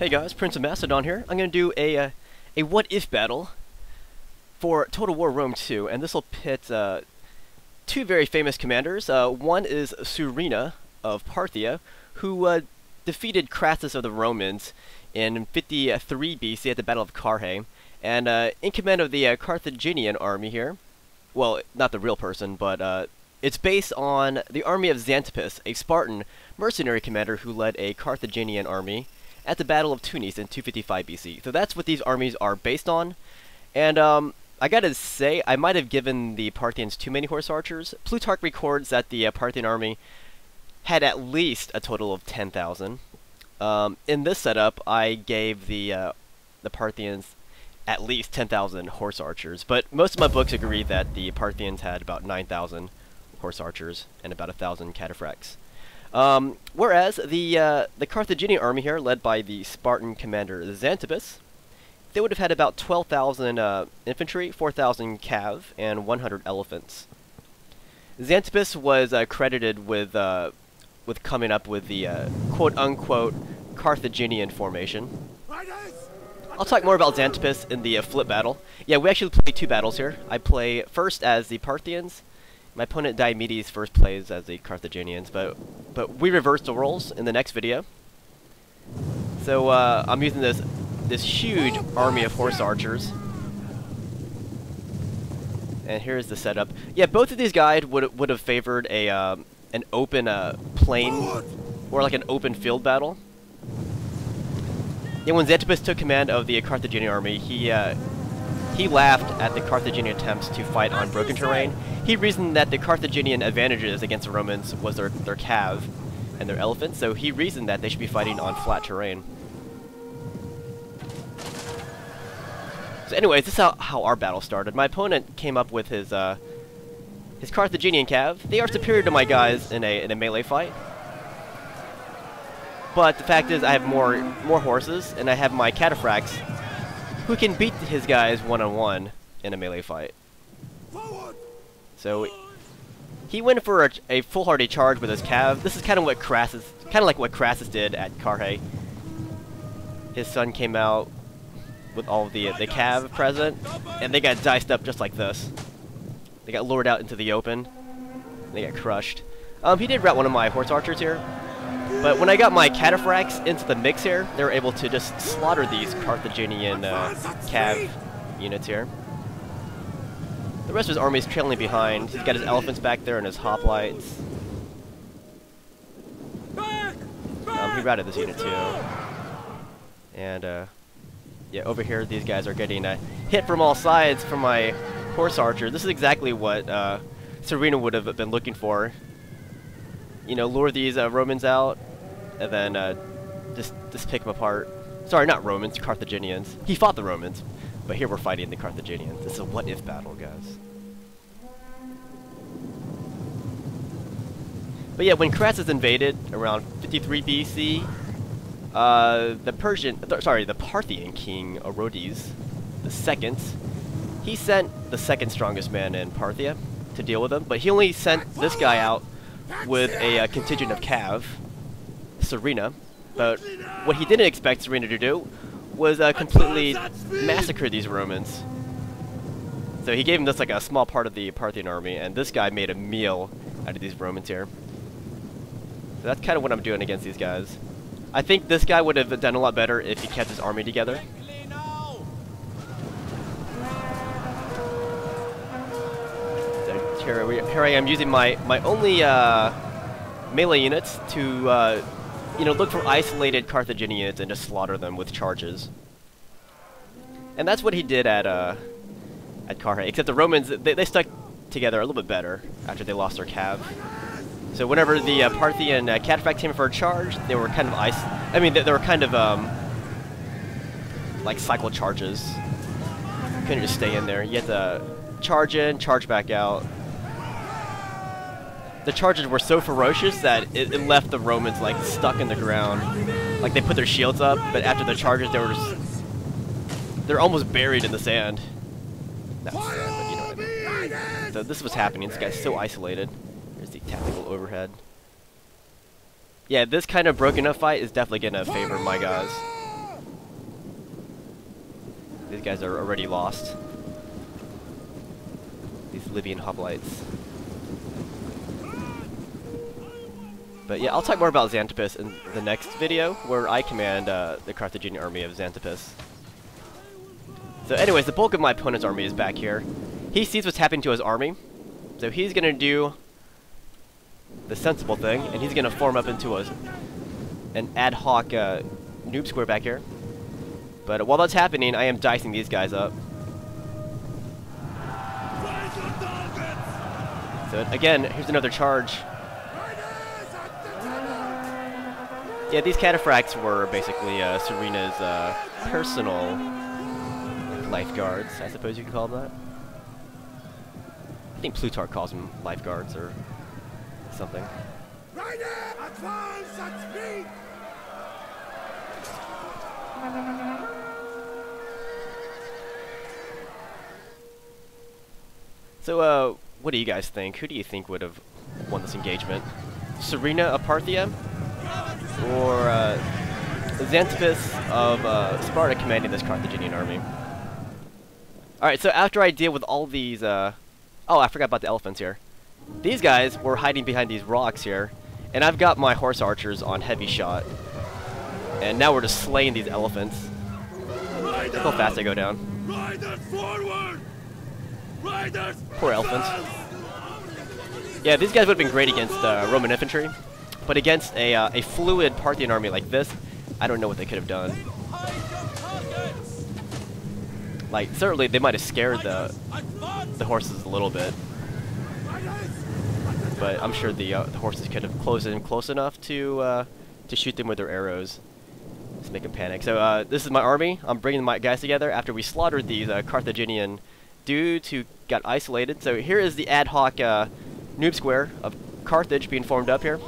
Hey guys, PrinceofMacedon here. I'm going to do a what-if battle for Total War Rome 2, and this will pit two very famous commanders. One is Surena of Parthia, who defeated Crassus of the Romans in 53 BC at the Battle of Carrhae, and in command of the Carthaginian army here. Well, not the real person, but it's based on the army of Xanthippus, a Spartan mercenary commander who led a Carthaginian army at the Battle of Tunis in 255 BC. So that's what these armies are based on. And I gotta say, I might have given the Parthians too many horse archers. Plutarch records that the Parthian army had at least a total of 10,000. In this setup, I gave the Parthians at least 10,000 horse archers, but most of my books agree that the Parthians had about 9,000 horse archers and about 1,000 cataphracts. Whereas the Carthaginian army here, led by the Spartan commander Xanthippus, they would have had about 12,000 infantry, 4,000 cav, and 100 elephants. Xanthippus was credited with coming up with the quote-unquote Carthaginian formation. I'll talk more about Xanthippus in the flip battle. Yeah, we actually play two battles here. I play first as the Parthians. My opponent Diomedes first plays as the Carthaginians, but we reversed the roles in the next video. So I'm using this huge army of horse archers, and here's the setup. Yeah, both of these guys would have favored a an open plain or like an open field battle. Yeah, when Xanthippus took command of the Carthaginian army, he laughed at the Carthaginian attempts to fight on broken terrain. He reasoned that the Carthaginian advantages against the Romans was their cav and their elephants, so he reasoned that they should be fighting on flat terrain. So anyways, this is how our battle started. My opponent came up with his Carthaginian cav. They are superior to my guys in a melee fight. But the fact is, I have more horses, and I have my cataphracts, who can beat his guys one-on-one in a melee fight. So he went for a foolhardy charge with his cav. This is kind of like what Crassus did at Carrhae. His son came out with all of the cav present, and they got diced up just like this. They got lured out into the open. They got crushed. He did rout one of my horse archers here. But when I got my cataphracts into the mix here, they were able to just slaughter these Carthaginian cav units here. The rest of his army is trailing behind. He's got his elephants back there and his hoplites. He routed this unit too. And yeah, over here these guys are getting hit from all sides from my horse archer. This is exactly what Surena would have been looking for. You know, lure these Romans out, and then just pick them apart. Sorry, not Romans, Carthaginians. He fought the Romans, but here we're fighting the Carthaginians. This is a what-if battle, guys. But yeah, when Crassus invaded around 53 BC, the Parthian king Orodes II, he sent the second strongest man in Parthia to deal with him, but he only sent this guy out with a contingent of cav, Surena. But what he didn't expect Surena to do was completely massacre these Romans. So he gave him this like a small part of the Parthian army, and this guy made a meal out of these Romans here. So that's kind of what I'm doing against these guys. I think this guy would have done a lot better if he kept his army together. Here I am using my only melee units to you know, look for isolated Carthaginians and just slaughter them with charges. And that's what he did at Carrhae. Except the Romans, they stuck together a little bit better after they lost their cav. So whenever the Parthian cataphract came for a charge, they were kind of they were kind of like cycle charges. You couldn't just stay in there. You had to charge in, charge back out. The charges were so ferocious that it left the Romans like stuck in the ground. Like they put their shields up, but after the charges they're almost buried in the sand. Not sand, but you know what I mean. So this was happening. This guy's so isolated. Here's the tactical overhead. Yeah, this kind of broken up fight is definitely gonna favor my guys. These guys are already lost. These Libyan hoplites. But yeah, I'll talk more about Xanthippus in the next video, where I command the Carthaginian army of Xanthippus. So anyways, the bulk of my opponent's army is back here. He sees what's happening to his army, so he's going to do the sensible thing, and he's going to form up into an ad hoc noob square back here. But while that's happening, I am dicing these guys up. So again, here's another charge. Yeah, these cataphracts were basically Surena's personal lifeguards, I suppose you could call them that. I think Plutarch calls them lifeguards or something. Advance at speed! So, what do you guys think? Who do you think would have won this engagement? Surena of Parthian? Or Xanthippus of Sparta commanding this Carthaginian army? Alright, so after I deal with all these, oh, I forgot about the elephants here. These guys were hiding behind these rocks here, and I've got my horse archers on heavy shot. And now we're just slaying these elephants. Look how fast I go down. Riders forward! Riders! Poor elephants. Yeah, these guys would have been great against Roman infantry, but against a fluid Parthian army like this, I don't know what they could have done. Like, certainly they might have scared the horses a little bit, but I'm sure the horses could have closed in close enough to shoot them with their arrows. Just make them panic. So this is my army. I'm bringing my guys together after we slaughtered these Carthaginian dudes who got isolated. So here is the ad hoc noob square of Carthage being formed up here.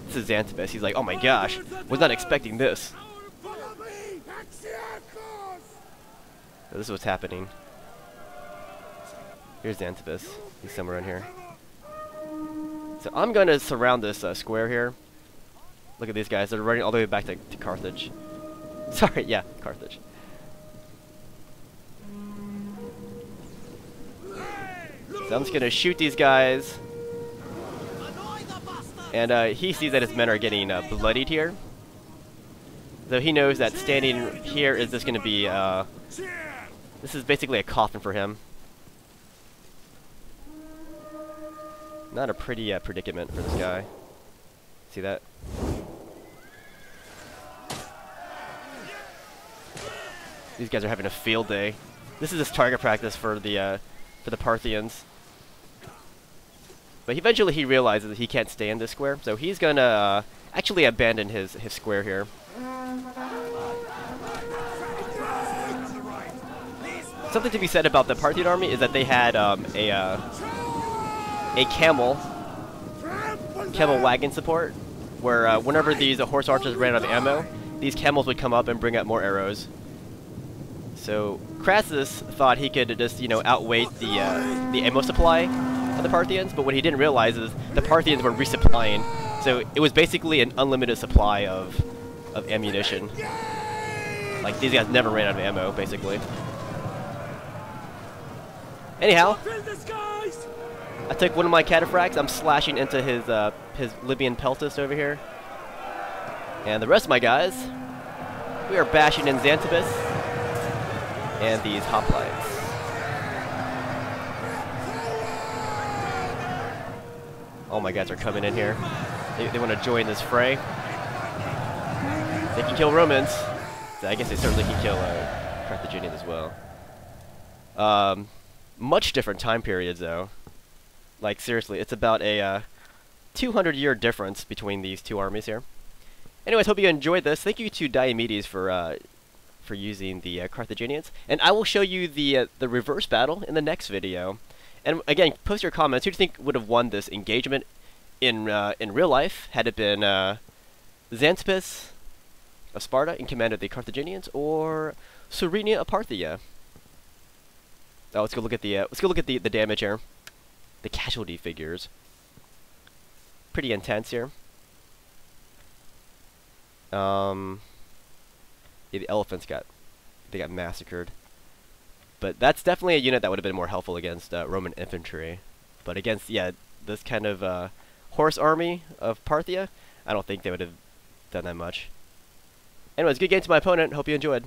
This is Xanthippus. He's like, oh my gosh, was not expecting this. So this is what's happening. Here's Xanthippus. He's somewhere in here. So I'm going to surround this square here. Look at these guys. They're running all the way back to Carthage. Sorry, yeah, Carthage. So I'm just going to shoot these guys. And he sees that his men are getting bloodied here. So he knows that standing here is just going to be... this is basically a coffin for him. Not a pretty predicament for this guy. See that? These guys are having a field day. This is just target practice for the Parthians. But eventually he realizes that he can't stay in this square, so he's gonna actually abandon his square here. Something to be said about the Parthian army is that they had a camel wagon support, where whenever these horse archers ran out of ammo, these camels would come up and bring up more arrows. So Crassus thought he could just, you know, outweight the ammo supply of the Parthians, but what he didn't realize is the Parthians were resupplying, so it was basically an unlimited supply of ammunition. Like, these guys never ran out of ammo, basically. Anyhow, I took one of my cataphracts. I'm slashing into his Libyan peltus over here, and the rest of my guys, we are bashing in Xanthippus and these hoplites. All my guys are coming in here. They want to join this fray. They can kill Romans. So I guess they certainly can kill Carthaginians as well. Much different time periods, though. Like, seriously, it's about a 200-year difference between these two armies here. Anyways, hope you enjoyed this. Thank you to Diomedes for using the Carthaginians, and I will show you the reverse battle in the next video. And again, post your comments. Who do you think would have won this engagement in real life? Had it been Xanthippus of Sparta in command of the Carthaginians, or Surena of Parthia? Oh, let's go look at the damage here. The casualty figures. Pretty intense here. Yeah, the elephants got massacred. But that's definitely a unit that would have been more helpful against Roman infantry. But against, yeah, this kind of horse army of Parthia, I don't think they would have done that much. Anyways, good game to my opponent. Hope you enjoyed.